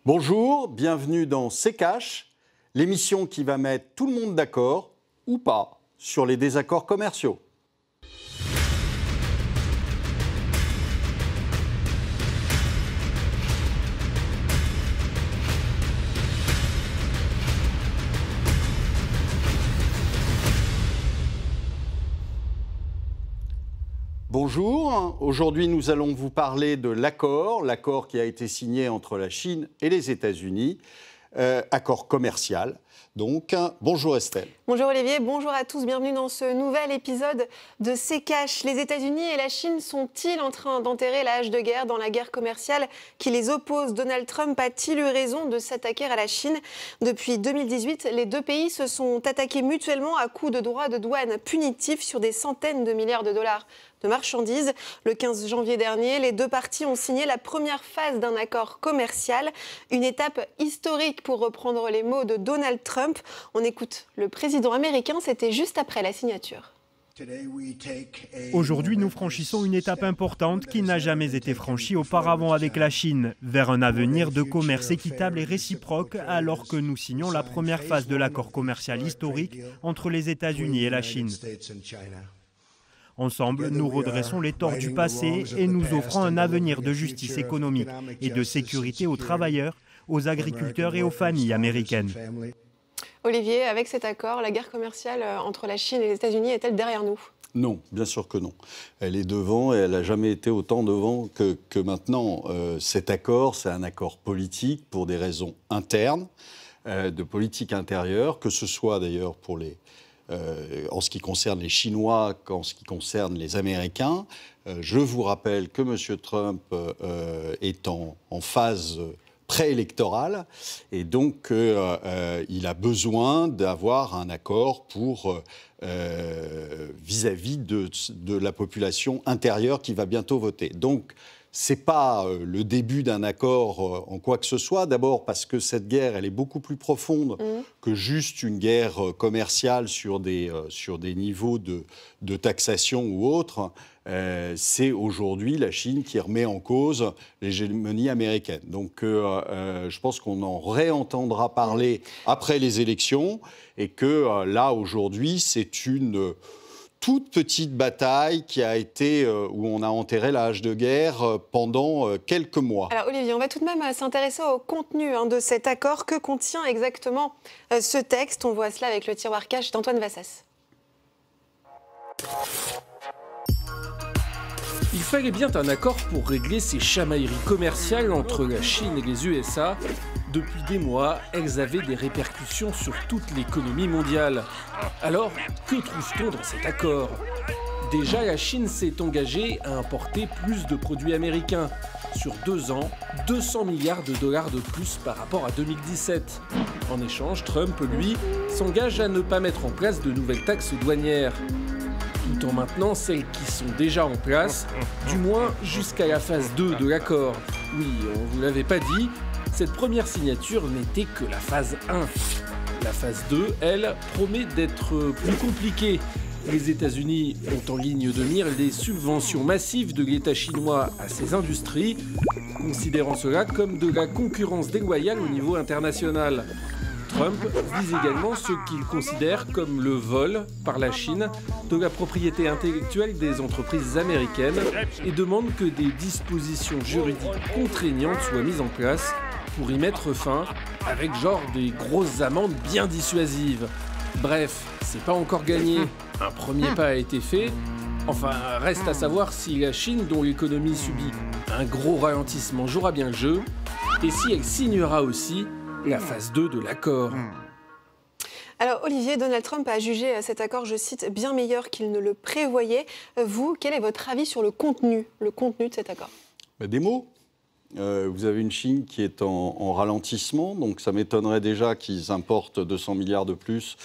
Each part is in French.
Bonjour, bienvenue dans C'est Cash, l'émission qui va mettre tout le monde d'accord, ou pas, sur les désaccords commerciaux. Bonjour, aujourd'hui nous allons vous parler de l'accord qui a été signé entre la Chine et les États-Unis, accord commercial. Donc, bonjour Estelle. Bonjour Olivier, bonjour à tous, bienvenue dans ce nouvel épisode de C'est Cash. Les États-Unis et la Chine sont-ils en train d'enterrer la hache de guerre dans la guerre commerciale qui les oppose? Donald Trump a-t-il eu raison de s'attaquer à la Chine? Depuis 2018, les deux pays se sont attaqués mutuellement à coups de droits de douane punitifs sur des centaines de milliards de dollars de marchandises. Le 15 janvier dernier, les deux parties ont signé la première phase d'un accord commercial, une étape historique pour reprendre les mots de Donald Trump. On écoute le président américain, c'était juste après la signature. Aujourd'hui, nous franchissons une étape importante qui n'a jamais été franchie auparavant avec la Chine, vers un avenir de commerce équitable et réciproque, alors que nous signons la première phase de l'accord commercial historique entre les États-Unis et la Chine. Ensemble, nous redressons les torts du passé et nous offrons un avenir de justice économique et de sécurité aux travailleurs, aux agriculteurs et aux familles américaines. Olivier, avec cet accord, la guerre commerciale entre la Chine et les États-Unis est-elle derrière nous? Non, bien sûr que non. Elle est devant et elle n'a jamais été autant devant que maintenant. Cet accord, c'est un accord politique pour des raisons internes, de politique intérieure, que ce soit d'ailleurs pour en ce qui concerne les Chinois qu'en ce qui concerne les Américains. Je vous rappelle que M. Trump est en phase préélectorale et donc il a besoin d'avoir un accord pour vis-à-vis de la population intérieure qui va bientôt voter. Donc, ce n'est pas le début d'un accord en quoi que ce soit. D'abord parce que cette guerre, elle est beaucoup plus profonde que juste une guerre commerciale sur des niveaux de taxation ou autre. C'est aujourd'hui la Chine qui remet en cause l'hégémonie américaine. Donc je pense qu'on en réentendra parler après les élections et que là, aujourd'hui, c'est une toute petite bataille qui a été, où on a enterré la hache de guerre pendant quelques mois. Alors Olivier, on va tout de même s'intéresser au contenu de cet accord. Que contient exactement ce texte? On voit cela avec le tiroir cash d'Antoine Vassas. Il fallait bien un accord pour régler ces chamailleries commerciales entre la Chine et les USA. Depuis des mois, elles avaient des répercussions sur toute l'économie mondiale. Alors, que trouve-t-on dans cet accord? Déjà, la Chine s'est engagée à importer plus de produits américains. Sur 2 ans, 200 milliards de dollars de plus par rapport à 2017. En échange, Trump, lui, s'engage à ne pas mettre en place de nouvelles taxes douanières, tout en maintenant celles qui sont déjà en place, du moins jusqu'à la phase 2 de l'accord. Oui, on ne vous l'avait pas dit, cette première signature n'était que la phase 1. La phase 2, elle, promet d'être plus compliquée. Les États-Unis ont en ligne de mire les subventions massives de l'État chinois à ses industries, considérant cela comme de la concurrence déloyale au niveau international. Trump vise également ce qu'il considère comme le vol par la Chine de la propriété intellectuelle des entreprises américaines et demande que des dispositions juridiques contraignantes soient mises en place pour y mettre fin, avec genre des grosses amendes bien dissuasives. Bref, c'est pas encore gagné. Un premier pas a été fait. Enfin, reste à savoir si la Chine, dont l'économie subit un gros ralentissement, jouera bien le jeu, et si elle signera aussi la phase 2 de l'accord. Alors Olivier, Donald Trump a jugé cet accord, je cite, bien meilleur qu'il ne le prévoyait. Vous, quel est votre avis sur le contenu de cet accord? Des mots. Vous avez une Chine qui est en ralentissement, donc ça m'étonnerait déjà qu'ils importent 200 milliards de plus,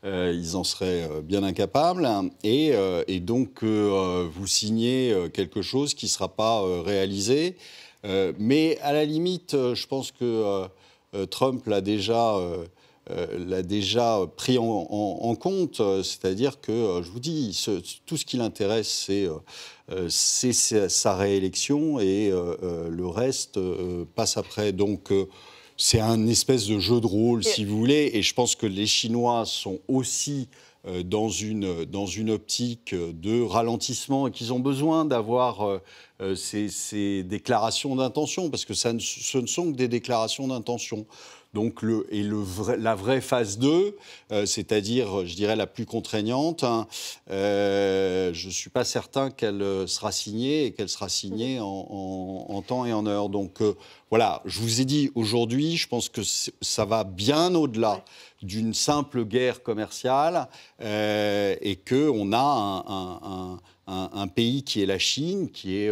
ils en seraient bien incapables, et donc vous signez quelque chose qui ne sera pas réalisé, mais à la limite, je pense que Trump l'a déjà pris en compte, c'est-à-dire que, je vous dis, tout ce qui l'intéresse, c'est sa réélection et le reste passe après. Donc, c'est un espèce de jeu de rôle, si vous voulez, et je pense que les Chinois sont aussi dans une optique de ralentissement et qu'ils ont besoin d'avoir ces déclarations d'intention, parce que ce ne sont que des déclarations d'intention. Donc la vraie phase 2, c'est-à-dire, je dirais, la plus contraignante, je ne suis pas certain qu'elle sera signée et qu'elle sera signée en temps et en heure. Donc voilà, je vous ai dit, aujourd'hui, je pense que ça va bien au-delà d'une simple guerre commerciale et qu'on a un pays qui est la Chine, qui est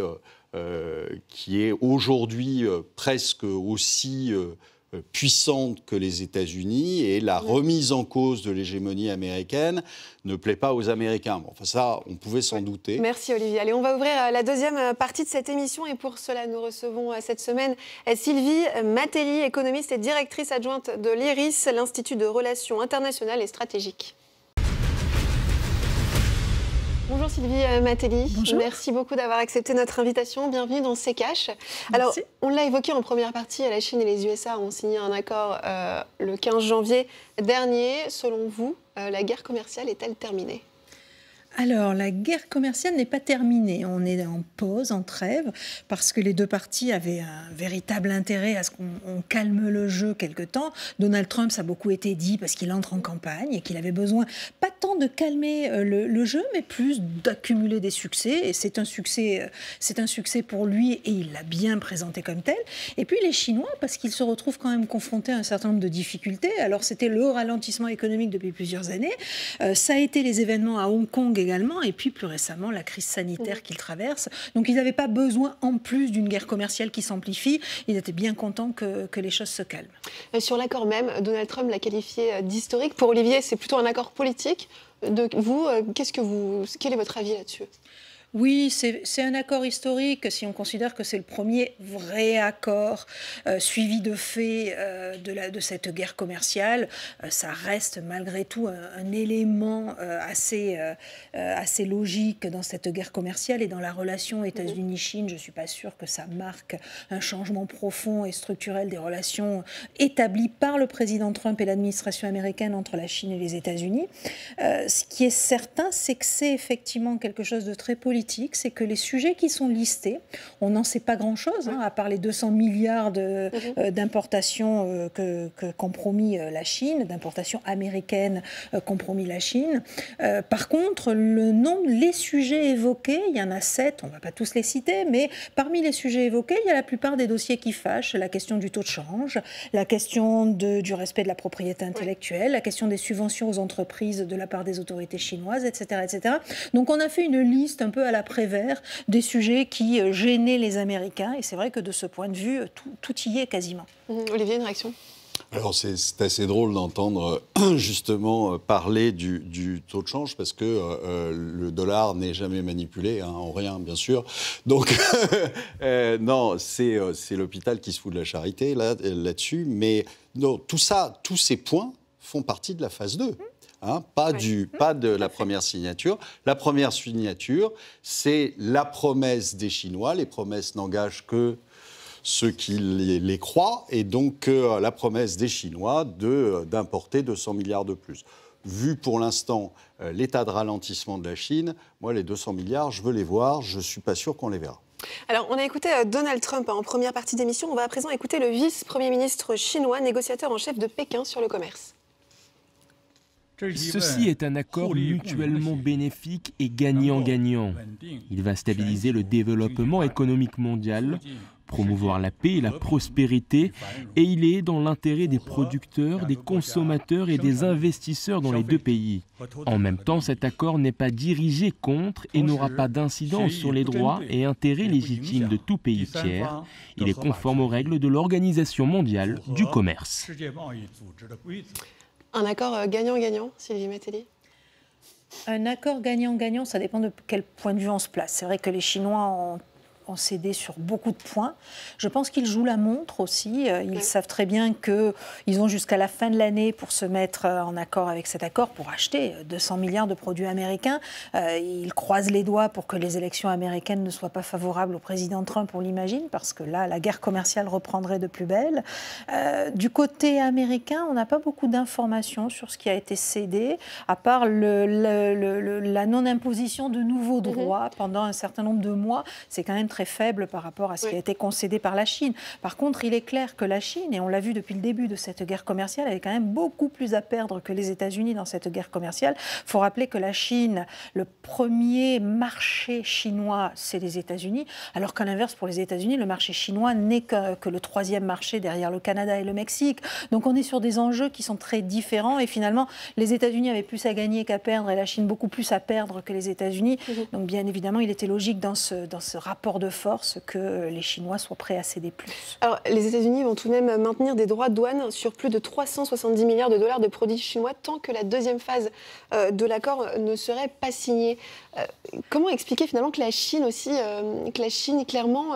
aujourd'hui presque aussi puissante que les États-Unis, et la remise en cause de l'hégémonie américaine ne plaît pas aux Américains. Bon, enfin ça, on pouvait s'en douter. Merci Olivier. Allez, on va ouvrir la deuxième partie de cette émission, et pour cela, nous recevons cette semaine Sylvie Matelli, économiste et directrice adjointe de l'IRIS, l'Institut de Relations internationales et stratégiques. Bonjour Sylvie Matelli. Bonjour. Merci beaucoup d'avoir accepté notre invitation. Bienvenue dans C'est Cash. Alors, on l'a évoqué en première partie, la Chine et les USA ont signé un accord le 15 janvier dernier. Selon vous, la guerre commerciale est-elle terminée ? Alors, la guerre commerciale n'est pas terminée. On est en pause, en trêve, parce que les deux parties avaient un véritable intérêt à ce qu'on calme le jeu quelque temps. Donald Trump, ça a beaucoup été dit parce qu'il entre en campagne et qu'il avait besoin, pas tant de calmer le jeu, mais plus d'accumuler des succès. Et c'est un succès pour lui, et il l'a bien présenté comme tel. Et puis les Chinois, parce qu'ils se retrouvent quand même confrontés à un certain nombre de difficultés. Alors, c'était le ralentissement économique depuis plusieurs années. Ça a été les événements à Hong Kong également, et puis plus récemment la crise sanitaire qu'ils traversent. Donc ils n'avaient pas besoin, en plus d'une guerre commerciale qui s'amplifie, ils étaient bien contents que les choses se calment. Sur l'accord même, Donald Trump l'a qualifié d'historique. Pour Olivier, c'est plutôt un accord politique. Vous, quel est votre avis là-dessus ? Oui, c'est un accord historique si on considère que c'est le premier vrai accord suivi de faits de cette guerre commerciale. Ça reste malgré tout un élément assez logique dans cette guerre commerciale, et dans la relation États-Unis-Chine, je ne suis pas sûre que ça marque un changement profond et structurel des relations établies par le président Trump et l'administration américaine entre la Chine et les États-Unis. Ce qui est certain, c'est que c'est effectivement quelque chose de très politique. C'est que les sujets qui sont listés, on n'en sait pas grand-chose, à part les 200 milliards d'importations qu'ont promis la Chine, d'importations américaines qu'ont promis la Chine. Par contre, les sujets évoqués, il y en a 7, on ne va pas tous les citer, mais parmi les sujets évoqués, il y a la plupart des dossiers qui fâchent: la question du taux de change, la question du respect de la propriété intellectuelle, la question des subventions aux entreprises de la part des autorités chinoises, etc., etc. Donc on a fait une liste un peu à la Prévert des sujets qui gênaient les Américains, et c'est vrai que de ce point de vue, tout y est quasiment. Olivier, une réaction ? Alors c'est assez drôle d'entendre justement parler du taux de change, parce que le dollar n'est jamais manipulé, en rien bien sûr. Donc non, c'est l'hôpital qui se fout de la charité là-dessus. Mais non, tous ces points font partie de la phase 2. Pas de la première signature. La première signature, c'est la promesse des Chinois. Les promesses n'engagent que ceux qui les croient. Et donc, la promesse des Chinois d'importer 200 milliards de plus. Vu pour l'instant l'état de ralentissement de la Chine, moi, les 200 milliards, je veux les voir. Je ne suis pas sûr qu'on les verra. Alors, on a écouté Donald Trump en première partie d'émission. On va à présent écouter le vice-premier ministre chinois, négociateur en chef de Pékin sur le commerce. Ceci est un accord mutuellement bénéfique et gagnant-gagnant. Il va stabiliser le développement économique mondial, promouvoir la paix et la prospérité, et il est dans l'intérêt des producteurs, des consommateurs et des investisseurs dans les deux pays. En même temps, cet accord n'est pas dirigé contre et n'aura pas d'incidence sur les droits et intérêts légitimes de tout pays tiers. Il est conforme aux règles de l'Organisation mondiale du commerce. Un accord gagnant-gagnant, Sylvie Matelli ? Un accord gagnant-gagnant, ça dépend de quel point de vue on se place. C'est vrai que les Chinois ont concédé sur beaucoup de points. Je pense qu'ils jouent la montre aussi. Ils savent très bien qu'ils ont jusqu'à la fin de l'année pour se mettre en accord avec cet accord, pour acheter 200 milliards de produits américains. Ils croisent les doigts pour que les élections américaines ne soient pas favorables au président Trump, on l'imagine, parce que là, la guerre commerciale reprendrait de plus belle. Du côté américain, on n'a pas beaucoup d'informations sur ce qui a été cédé, à part la non-imposition de nouveaux droits pendant un certain nombre de mois. C'est quand même très faible par rapport à ce qui a été concédé par la Chine. Par contre, il est clair que la Chine, et on l'a vu depuis le début de cette guerre commerciale, avait quand même beaucoup plus à perdre que les États-Unis dans cette guerre commerciale. Il faut rappeler que la Chine, le premier marché chinois, c'est les États-Unis, alors qu'à l'inverse, pour les États-Unis, le marché chinois n'est que le troisième marché derrière le Canada et le Mexique. Donc on est sur des enjeux qui sont très différents et finalement, les États-Unis avaient plus à gagner qu'à perdre et la Chine beaucoup plus à perdre que les États-Unis. Donc bien évidemment, il était logique dans ce rapport de force que les Chinois soient prêts à céder plus. Alors, les États-Unis vont tout de même maintenir des droits de douane sur plus de 370 milliards de dollars de produits chinois tant que la deuxième phase de l'accord ne serait pas signée. Comment expliquer finalement que la Chine aussi, clairement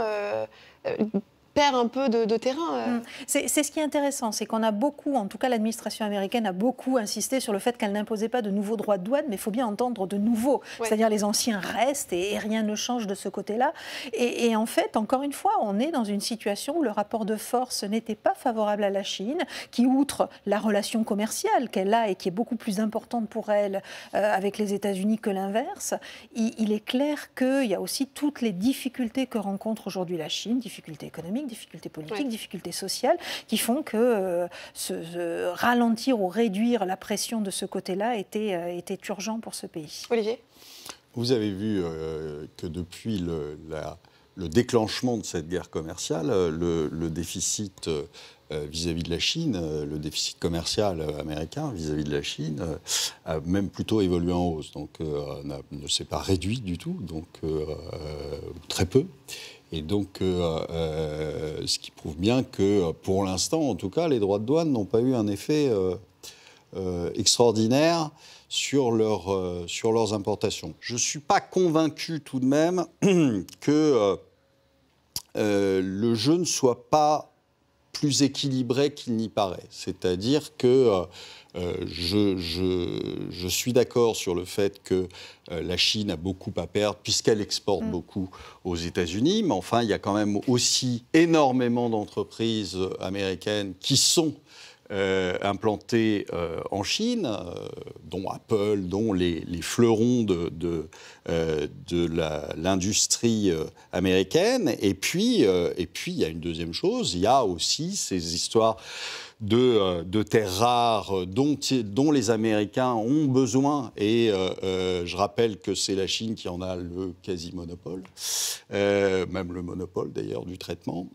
perd un peu de terrain. C'est ce qui est intéressant, c'est qu'on a beaucoup, en tout cas l'administration américaine a beaucoup insisté sur le fait qu'elle n'imposait pas de nouveaux droits de douane, mais il faut bien entendre de nouveaux, c'est-à-dire les anciens restent et rien ne change de ce côté-là. Et en fait, encore une fois, on est dans une situation où le rapport de force n'était pas favorable à la Chine, qui outre la relation commerciale qu'elle a et qui est beaucoup plus importante pour elle avec les États-Unis que l'inverse, il est clair qu'il y a aussi toutes les difficultés que rencontre aujourd'hui la Chine, difficultés économiques, difficultés politiques, difficultés sociales, qui font que ralentir ou réduire la pression de ce côté-là était urgent pour ce pays. Olivier ? Vous avez vu que depuis le déclenchement de cette guerre commerciale, le déficit vis-à-vis de la Chine, le déficit commercial américain vis-à-vis de la Chine a même plutôt évolué en hausse, donc ne s'est pas réduit du tout, donc très peu. Et donc, ce qui prouve bien que, pour l'instant, en tout cas, les droits de douane n'ont pas eu un effet extraordinaire sur leurs importations. Je ne suis pas convaincu tout de même que le jeu ne soit pas plus équilibré qu'il n'y paraît. C'est-à-dire que je suis d'accord sur le fait que la Chine a beaucoup à perdre puisqu'elle exporte beaucoup aux États-Unis, mais enfin, il y a quand même aussi énormément d'entreprises américaines qui sont implantées en Chine, dont Apple, dont les fleurons de l'industrie américaine. Et puis, il y a une deuxième chose, il y a aussi ces histoires de terres rares dont les Américains ont besoin. Et je rappelle que c'est la Chine qui en a le quasi-monopole, même le monopole d'ailleurs du traitement,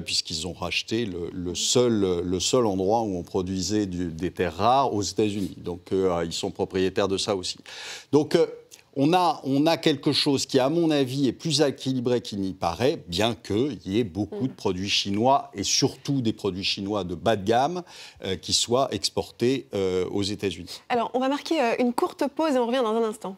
puisqu'ils ont racheté le seul endroit où on produisait des terres rares aux États-Unis. Donc ils sont propriétaires de ça aussi. Donc on a quelque chose qui, à mon avis, est plus équilibré qu'il n'y paraît, bien qu'il y ait beaucoup de produits chinois, et surtout des produits chinois de bas de gamme, qui soient exportés aux États-Unis. Alors, on va marquer une courte pause et on revient dans un instant.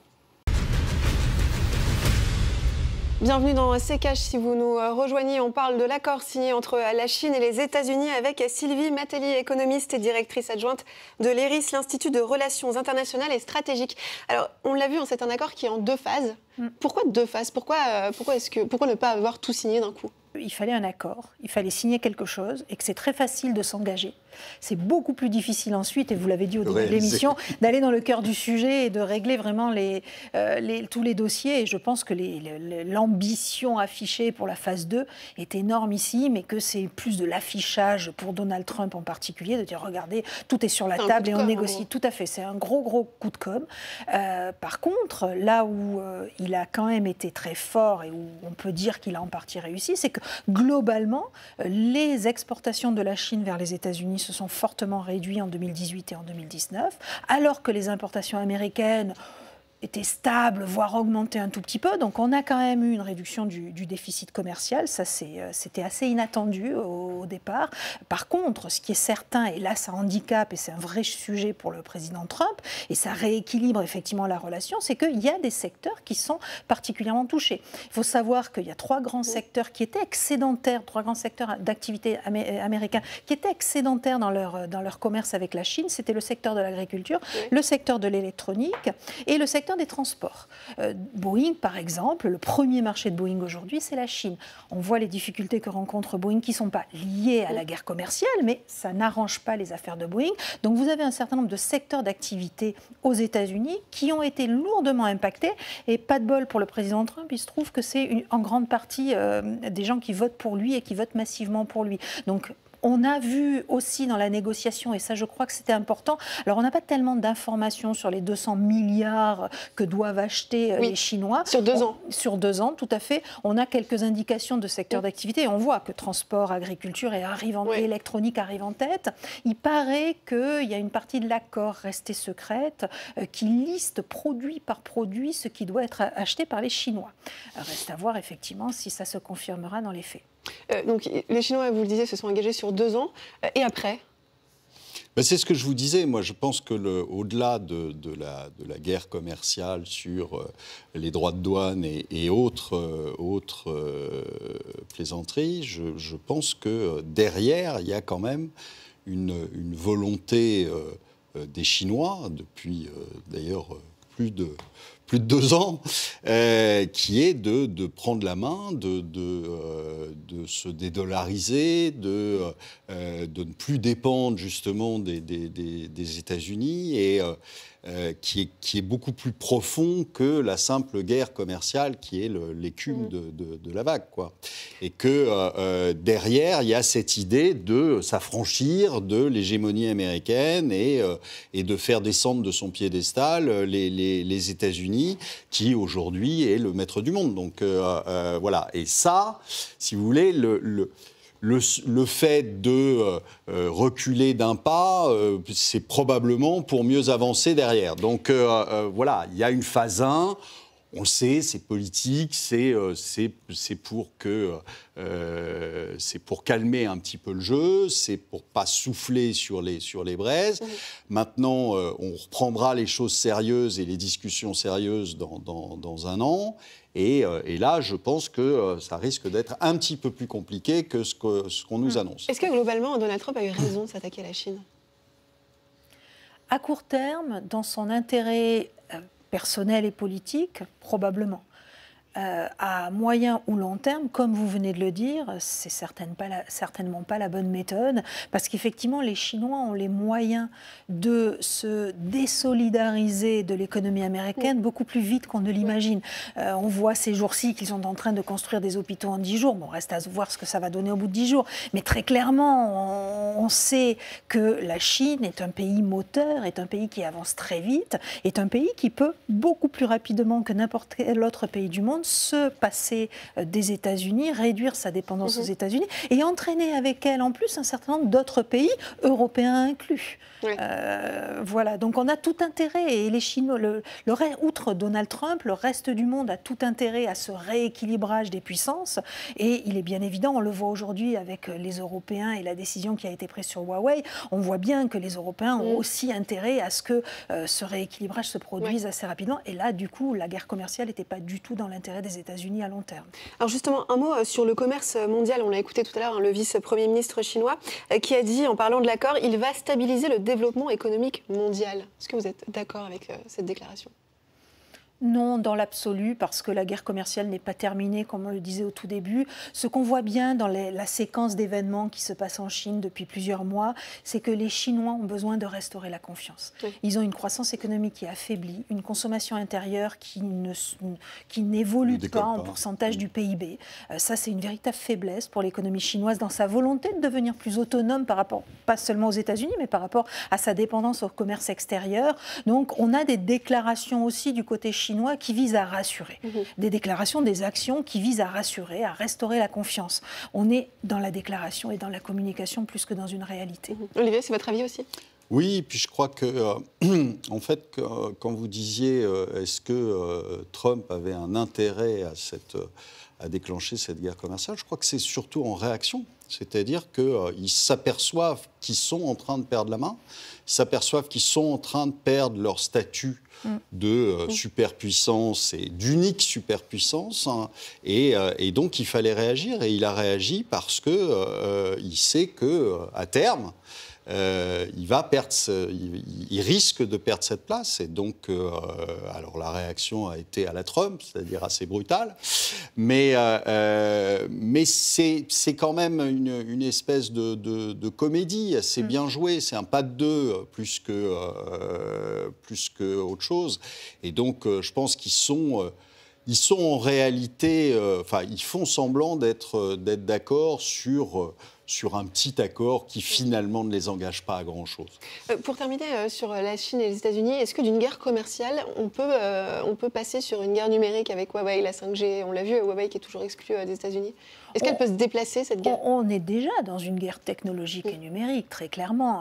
Bienvenue dans C'est Cash. Si vous nous rejoignez, on parle de l'accord signé entre la Chine et les États-Unis avec Sylvie Matelli, économiste et directrice adjointe de l'ERIS, l'Institut de Relations Internationales et Stratégiques. Alors, on l'a vu, c'est un accord qui est en deux phases. Pourquoi deux phases ? Pourquoi ne pas avoir tout signé d'un coup ? Il fallait un accord, il fallait signer quelque chose et que c'est très facile de s'engager. C'est beaucoup plus difficile ensuite, et vous l'avez dit au début de l'émission, d'aller dans le cœur du sujet et de régler vraiment tous les dossiers. Et je pense que l'ambition affichée pour la phase 2 est énorme ici, mais que c'est plus de l'affichage pour Donald Trump en particulier, de dire regardez, tout est sur la table et on négocie. Tout à fait, c'est un gros coup de com'. Par contre, là où il a quand même été très fort et où on peut dire qu'il a en partie réussi, c'est que globalement, les exportations de la Chine vers les États-Unis se sont fortement réduites en 2018 et en 2019, alors que les importations américaines été stable, voire augmenté un tout petit peu. Donc on a quand même eu une réduction du déficit commercial. Ça, c'était assez inattendu au départ. Par contre, ce qui est certain, et là ça handicape, et c'est un vrai sujet pour le président Trump, et ça rééquilibre effectivement la relation, c'est qu'il y a des secteurs qui sont particulièrement touchés. Il faut savoir qu'il y a 3 grands secteurs qui étaient excédentaires, 3 grands secteurs d'activité américains qui étaient excédentaires dans leur commerce avec la Chine. C'était le secteur de l'agriculture, le secteur de l'électronique et le secteur des transports. Boeing, par exemple, le premier marché de Boeing aujourd'hui, c'est la Chine. On voit les difficultés que rencontre Boeing qui ne sont pas liées à la guerre commerciale, mais ça n'arrange pas les affaires de Boeing. Donc vous avez un certain nombre de secteurs d'activité aux États-Unis qui ont été lourdement impactés. Et pas de bol pour le président Trump, il se trouve que c'est en grande partie des gens qui votent pour lui et qui votent massivement pour lui. Donc on a vu aussi dans la négociation, et ça je crois que c'était important, alors on n'a pas tellement d'informations sur les 200 milliards que doivent acheter les Chinois. Sur 2 ans. Sur 2 ans, tout à fait. On a quelques indications de secteurs d'activité. On voit que transport, agriculture électronique arrive en tête. Il paraît qu'il y a une partie de l'accord restée secrète qui liste produit par produit ce qui doit être acheté par les Chinois. Reste à voir effectivement si ça se confirmera dans les faits. Donc les Chinois, vous le disiez, se sont engagés sur 2 ans. Et après ? C'est ce que je vous disais. Moi, je pense que au-delà de la guerre commerciale sur les droits de douane et autres plaisanteries, je pense que derrière, il y a quand même une volonté des Chinois, depuis d'ailleurs plus de 2 ans, qui est de prendre la main, de se dédollariser, de ne plus dépendre justement des États-Unis, et qui est beaucoup plus profond que la simple guerre commerciale qui est l'écume de la vague, quoi. Et que derrière, il y a cette idée de s'affranchir de l'hégémonie américaine et de faire descendre de son piédestal les États-Unis, qui aujourd'hui est le maître du monde. Donc voilà. Et ça, si vous voulez, le fait de reculer d'un pas, c'est probablement pour mieux avancer derrière. Donc voilà, il y a une phase 1, on le sait, c'est politique, c'est pour calmer un petit peu le jeu, c'est pour pas souffler sur les braises. Maintenant, on reprendra les choses sérieuses et les discussions sérieuses dans 1 an. Et là, je pense que ça risque d'être un petit peu plus compliqué que ce qu'on nous annonce. Est-ce que globalement, Donald Trump a eu raison de s'attaquer à la Chine ? À court terme, dans son intérêt personnel et politique, probablement. À moyen ou long terme, comme vous venez de le dire, c'est certainement pas la bonne méthode, parce qu'effectivement, les Chinois ont les moyens de se désolidariser de l'économie américaine beaucoup plus vite qu'on ne l'imagine. On voit ces jours-ci qu'ils sont en train de construire des hôpitaux en 10 jours. Bon, reste à voir ce que ça va donner au bout de 10 jours. Mais très clairement, on sait que la Chine est un pays moteur, est un pays qui avance très vite, est un pays qui peut beaucoup plus rapidement que n'importe quel autre pays du monde se passer des États-Unis, réduire sa dépendance aux États-Unis et entraîner avec elle en plus un certain nombre d'autres pays, européens inclus. Voilà, donc on a tout intérêt, et les Chinois, outre Donald Trump, le reste du monde a tout intérêt à ce rééquilibrage des puissances, et il est bien évident, on le voit aujourd'hui avec les Européens et la décision qui a été prise sur Huawei, on voit bien que les Européens ont aussi intérêt à ce que ce rééquilibrage se produise assez rapidement, et là du coup la guerre commerciale n'était pas du tout dans l'intérêt des États-Unis à long terme. Alors justement, un mot sur le commerce mondial. On l'a écouté tout à l'heure, le vice-premier ministre chinois qui a dit, en parlant de l'accord, il va stabiliser le développement économique mondial. Est-ce que vous êtes d'accord avec cette déclaration ? Non, dans l'absolu, parce que la guerre commerciale n'est pas terminée, comme on le disait au tout début. Ce qu'on voit bien dans la séquence d'événements qui se passe en Chine depuis plusieurs mois, c'est que les Chinois ont besoin de restaurer la confiance. Ils ont une croissance économique qui est affaiblie, une consommation intérieure qui n'évolue pas en pourcentage du PIB. Ça, c'est une véritable faiblesse pour l'économie chinoise dans sa volonté de devenir plus autonome par rapport, pas seulement aux États-Unis, mais par rapport à sa dépendance au commerce extérieur. Donc, on a des déclarations aussi du côté chinois qui visent à rassurer. Des déclarations, des actions qui visent à rassurer, à restaurer la confiance. On est dans la déclaration et dans la communication plus que dans une réalité. Olivier, c'est votre avis aussi ? Oui, puis je crois que, en fait, quand vous disiez est-ce que Trump avait un intérêt à déclencher cette guerre commerciale, je crois que c'est surtout en réaction. C'est-à-dire qu'ils s'aperçoivent qu'ils sont en train de perdre la main, ils s'aperçoivent qu'ils sont en train de perdre leur statut de superpuissance et d'unique superpuissance, hein, et donc il fallait réagir, et il a réagi parce qu'il sait qu'à terme, il risque de perdre cette place, et donc alors la réaction a été à la Trump, c'est-à-dire assez brutale, mais c'est quand même une espèce de comédie assez bien jouée, c'est un pas de deux plus que autre chose, et donc je pense qu'ils sont en réalité, ils font semblant d'être d'accord sur un petit accord qui finalement ne les engage pas à grand-chose. Pour terminer sur la Chine et les États-Unis, est-ce que d'une guerre commerciale, on peut passer sur une guerre numérique avec Huawei, la 5G? On l'a vu, Huawei qui est toujours exclu des États-Unis. Est-ce qu'elle peut se déplacer, cette guerre? On est déjà dans une guerre technologique et numérique, très clairement.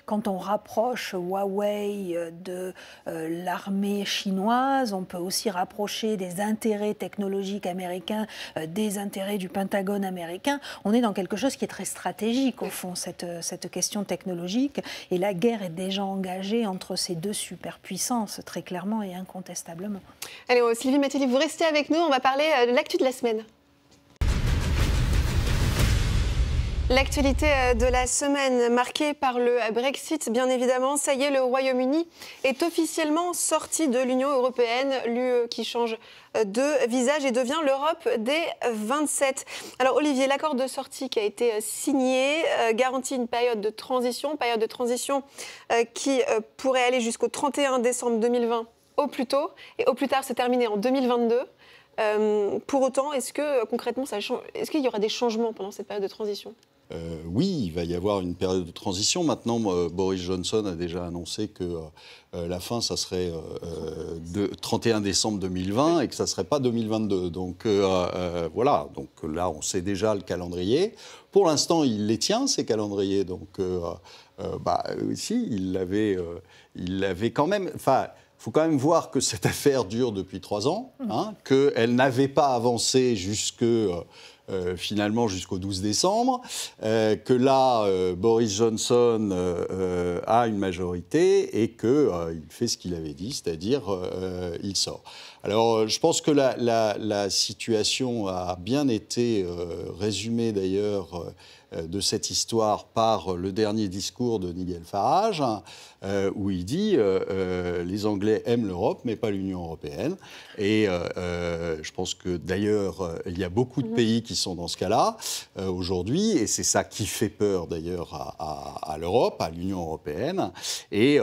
Quand on rapproche Huawei de l'armée chinoise, on peut aussi rapprocher des intérêts technologiques américains des intérêts du Pentagone américain. On est dans quelque chose qui est très stratégique, au fond, cette question technologique. Et la guerre est déjà engagée entre ces deux superpuissances, très clairement et incontestablement. Allez, Sylvie Matelli, vous restez avec nous. On va parler de l'actu de la semaine. L'actualité de la semaine marquée par le Brexit, bien évidemment. Ça y est, le Royaume-Uni est officiellement sorti de l'Union européenne, l'UE qui change de visage et devient l'Europe des 27. Alors Olivier, l'accord de sortie qui a été signé garantit une période de transition qui pourrait aller jusqu'au 31 décembre 2020 au plus tôt, et au plus tard se terminer en 2022. Pour autant, est-ce que concrètement, est-ce qu'il y aura des changements pendant cette période de transition ? Oui, il va y avoir une période de transition. Maintenant, Boris Johnson a déjà annoncé que la fin, ça serait 31 décembre 2020 et que ça ne serait pas 2022. Donc voilà, donc là, on sait déjà le calendrier. Pour l'instant, il les tient, ces calendriers. Donc, si, il l'avait quand même... Enfin, il faut quand même voir que cette affaire dure depuis 3 ans, hein, qu'elle n'avait pas avancé finalement jusqu'au 12 décembre, que là, Boris Johnson a une majorité et qu'il fait ce qu'il avait dit, c'est-à-dire il sort. Alors, je pense que la situation a bien été résumée d'ailleurs de cette histoire par le dernier discours de Nigel Farage, où il dit les Anglais aiment l'Europe, mais pas l'Union européenne. Et je pense que d'ailleurs, il y a beaucoup de pays qui sont dans ce cas-là aujourd'hui, et c'est ça qui fait peur d'ailleurs à l'Europe, à l'Union européenne. Et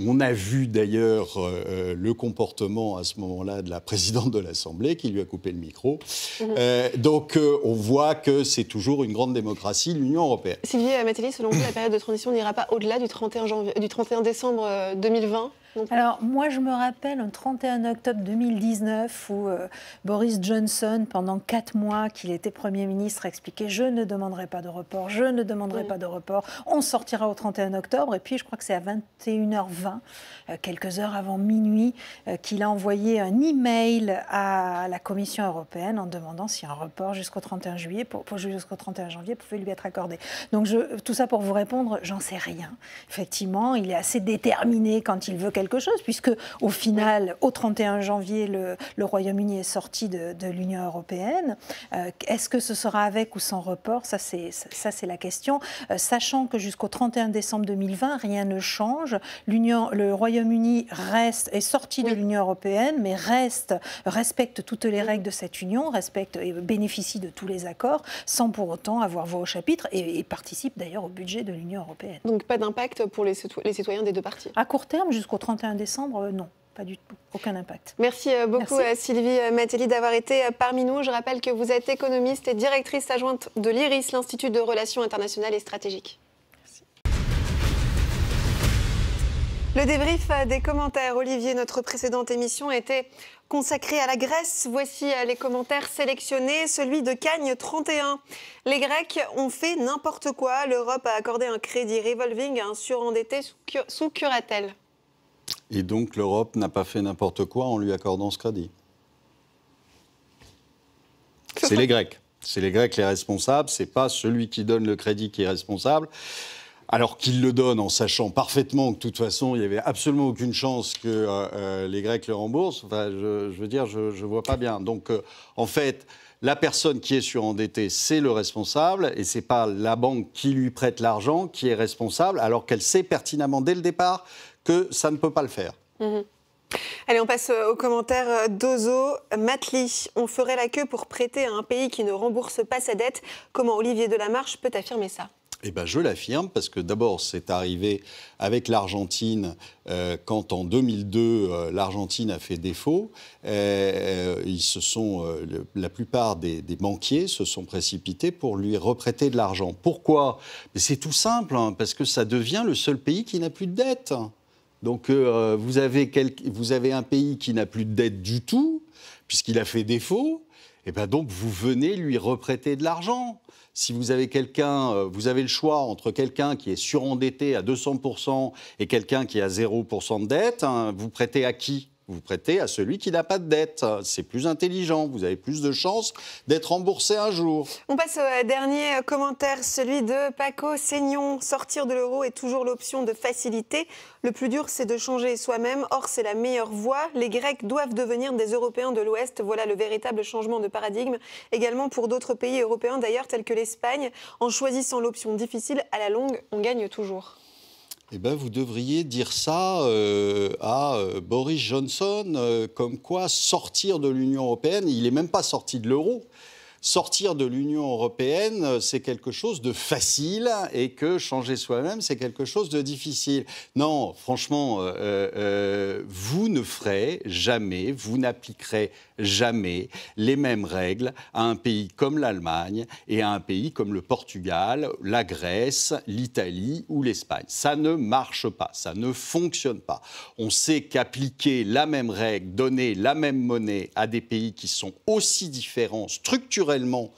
on a vu d'ailleurs le comportement à ce moment-là de la présidente de l'Assemblée qui lui a coupé le micro. Donc on voit que c'est toujours une grande démocratie, l'Union européenne. Sylvie Matelli, selon vous, la période de transition n'ira pas au-delà du 31 décembre 2020 ? Alors, moi, je me rappelle un 31 octobre 2019 où Boris Johnson, pendant 4 mois qu'il était Premier ministre, expliquait « Je ne demanderai pas de report, je ne demanderai pas de report, on sortira au 31 octobre ». Et puis, je crois que c'est à 21h20, quelques heures avant minuit, qu'il a envoyé un email à la Commission européenne en demandant si un report jusqu'au 31 janvier pouvait lui être accordé. Donc, tout ça pour vous répondre, j'en sais rien. Effectivement, il est assez déterminé quand il veut quelque chose, puisque au final, au 31 janvier, le Royaume-Uni est sorti de l'Union européenne. Est-ce que ce sera avec ou sans report? Ça, c'est la question. Sachant que jusqu'au 31 décembre 2020, rien ne change. Le Royaume-Uni est sorti de l'Union européenne, mais respecte toutes les règles de cette union, respecte et bénéficie de tous les accords, sans pour autant avoir voix au chapitre, et participe d'ailleurs au budget de l'Union européenne. Donc pas d'impact pour les citoyens des deux parties? À court terme, jusqu'au 31 décembre, non. Pas du tout, aucun impact. Merci beaucoup Sylvie Matelli d'avoir été parmi nous. Je rappelle que vous êtes économiste et directrice adjointe de l'IRIS, l'Institut de Relations internationales et stratégiques. Merci. Le débrief des commentaires. Olivier, notre précédente émission était consacrée à la Grèce. Voici les commentaires sélectionnés. Celui de Cagne 31. Les Grecs ont fait n'importe quoi. L'Europe a accordé un crédit revolving à un surendetté sous curatelle. Et donc l'Europe n'a pas fait n'importe quoi en lui accordant ce crédit. C'est les Grecs. C'est les Grecs les responsables. C'est pas celui qui donne le crédit qui est responsable. Alors qu'il le donne en sachant parfaitement que de toute façon, il n'y avait absolument aucune chance que les Grecs le remboursent. Enfin, je veux dire, je ne vois pas bien. Donc, en fait, la personne qui est surendettée, c'est le responsable, et ce n'est pas la banque qui lui prête l'argent qui est responsable, alors qu'elle sait pertinemment dès le départ que ça ne peut pas le faire. Mmh. Allez, on passe aux commentaires d'Ozo. Matli, on ferait la queue pour prêter à un pays qui ne rembourse pas sa dette. Comment Olivier Delamarche peut affirmer ça ? Eh ben, je l'affirme parce que d'abord, c'est arrivé avec l'Argentine quand en 2002, l'Argentine a fait défaut. La plupart des banquiers se sont précipités pour lui reprêter de l'argent. Pourquoi ? Mais c'est tout simple, hein, parce que ça devient le seul pays qui n'a plus de dette. Donc vous avez un pays qui n'a plus de dette du tout, puisqu'il a fait défaut. Et ben donc vous venez lui reprêter de l'argent. Si vous avez vous avez le choix entre quelqu'un qui est surendetté à 200% et quelqu'un qui a 0% de dette, hein, vous prêtez à qui ? Vous prêtez à celui qui n'a pas de dette. C'est plus intelligent, vous avez plus de chances d'être remboursé un jour. On passe au dernier commentaire, celui de Paco Seignon. Sortir de l'euro est toujours l'option de facilité. Le plus dur, c'est de changer soi-même. Or, c'est la meilleure voie. Les Grecs doivent devenir des Européens de l'Ouest. Voilà le véritable changement de paradigme. Également pour d'autres pays européens, d'ailleurs, tels que l'Espagne. En choisissant l'option difficile, à la longue, on gagne toujours. Eh ben, vous devriez dire ça à Boris Johnson, comme quoi sortir de l'Union européenne, il n'est même pas sorti de l'euro. Sortir de l'Union européenne, c'est quelque chose de facile et que changer soi-même, c'est quelque chose de difficile. Non, franchement, vous ne ferez jamais, vous n'appliquerez jamais les mêmes règles à un pays comme l'Allemagne et à un pays comme le Portugal, la Grèce, l'Italie ou l'Espagne. Ça ne marche pas, ça ne fonctionne pas. On sait qu'appliquer la même règle, donner la même monnaie à des pays qui sont aussi différents structurellement,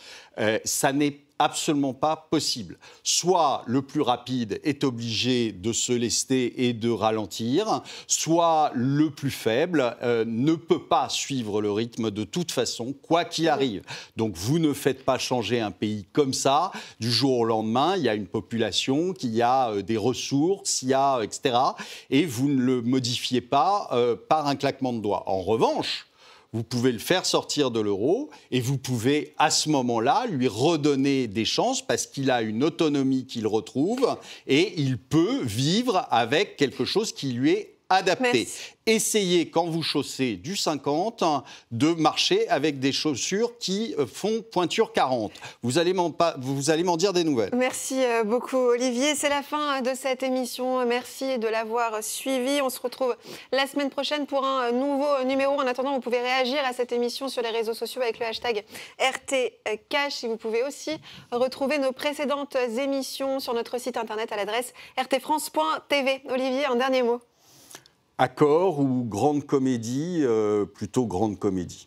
ça n'est absolument pas possible. Soit le plus rapide est obligé de se lester et de ralentir, soit le plus faible ne peut pas suivre le rythme de toute façon, quoi qu'il arrive. Donc vous ne faites pas changer un pays comme ça, du jour au lendemain, il y a une population, il y a des ressources, il y a, etc. Et vous ne le modifiez pas par un claquement de doigts. En revanche, vous pouvez le faire sortir de l'euro et vous pouvez, à ce moment-là, lui redonner des chances parce qu'il a une autonomie qu'il retrouve et il peut vivre avec quelque chose qui lui est adapté. Merci. Essayez, quand vous chaussez du 50, de marcher avec des chaussures qui font pointure 40. Vous allez m'en dire des nouvelles. Merci beaucoup, Olivier. C'est la fin de cette émission. Merci de l'avoir suivi. On se retrouve la semaine prochaine pour un nouveau numéro. En attendant, vous pouvez réagir à cette émission sur les réseaux sociaux avec le hashtag RTCash. Et vous pouvez aussi retrouver nos précédentes émissions sur notre site internet à l'adresse rtfrance.tv. Olivier, un dernier mot. Accord ou grande comédie, plutôt grande comédie.